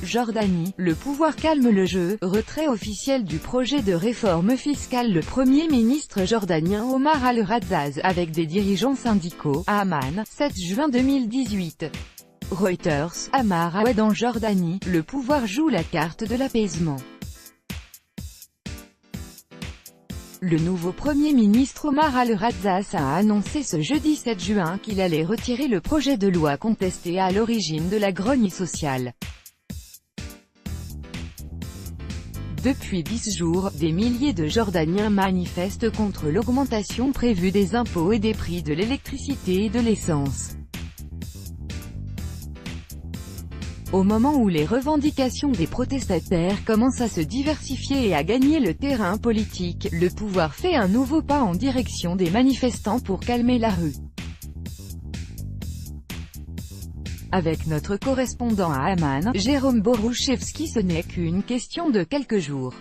Jordanie, le pouvoir calme le jeu, retrait officiel du projet de réforme fiscale. Le Premier ministre jordanien Omar al-Razzaz, avec des dirigeants syndicaux, à Amman, 7 juin 2018. Reuters, Amar Awad en Jordanie, le pouvoir joue la carte de l'apaisement. Le nouveau Premier ministre Omar al-Razzaz a annoncé ce jeudi 7 juin qu'il allait retirer le projet de loi contesté à l'origine de la grogne sociale. Depuis 10 jours, des milliers de Jordaniens manifestent contre l'augmentation prévue des impôts et des prix de l'électricité et de l'essence. Au moment où les revendications des protestataires commencent à se diversifier et à gagner le terrain politique, le pouvoir fait un nouveau pas en direction des manifestants pour calmer la rue. Avec notre correspondant à Amman, Jérôme Borouchevski, ce n'est qu'une question de quelques jours.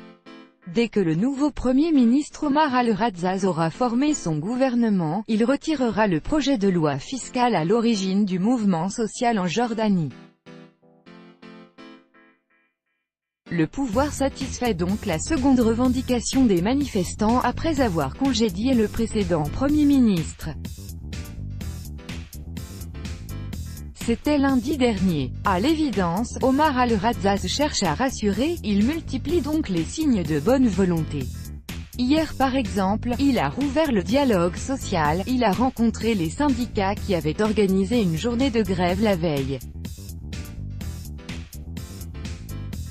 Dès que le nouveau Premier ministre Omar al-Razzaz aura formé son gouvernement, il retirera le projet de loi fiscale à l'origine du mouvement social en Jordanie. Le pouvoir satisfait donc la seconde revendication des manifestants après avoir congédié le précédent Premier ministre. C'était lundi dernier. À l'évidence, Omar al-Razzaz cherche à rassurer, il multiplie donc les signes de bonne volonté. Hier par exemple, il a rouvert le dialogue social, il a rencontré les syndicats qui avaient organisé une journée de grève la veille.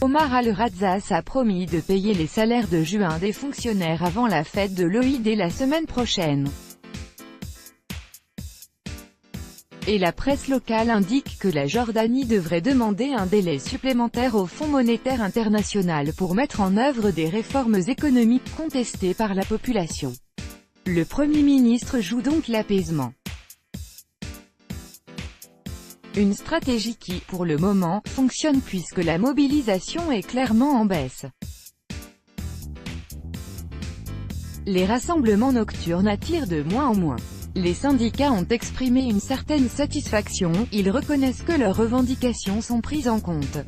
Omar al-Razzaz a promis de payer les salaires de juin des fonctionnaires avant la fête de l'Eid la semaine prochaine. Et la presse locale indique que la Jordanie devrait demander un délai supplémentaire au Fonds monétaire international pour mettre en œuvre des réformes économiques contestées par la population. Le Premier ministre joue donc l'apaisement. Une stratégie qui, pour le moment, fonctionne puisque la mobilisation est clairement en baisse. Les rassemblements nocturnes attirent de moins en moins. Les syndicats ont exprimé une certaine satisfaction, ils reconnaissent que leurs revendications sont prises en compte.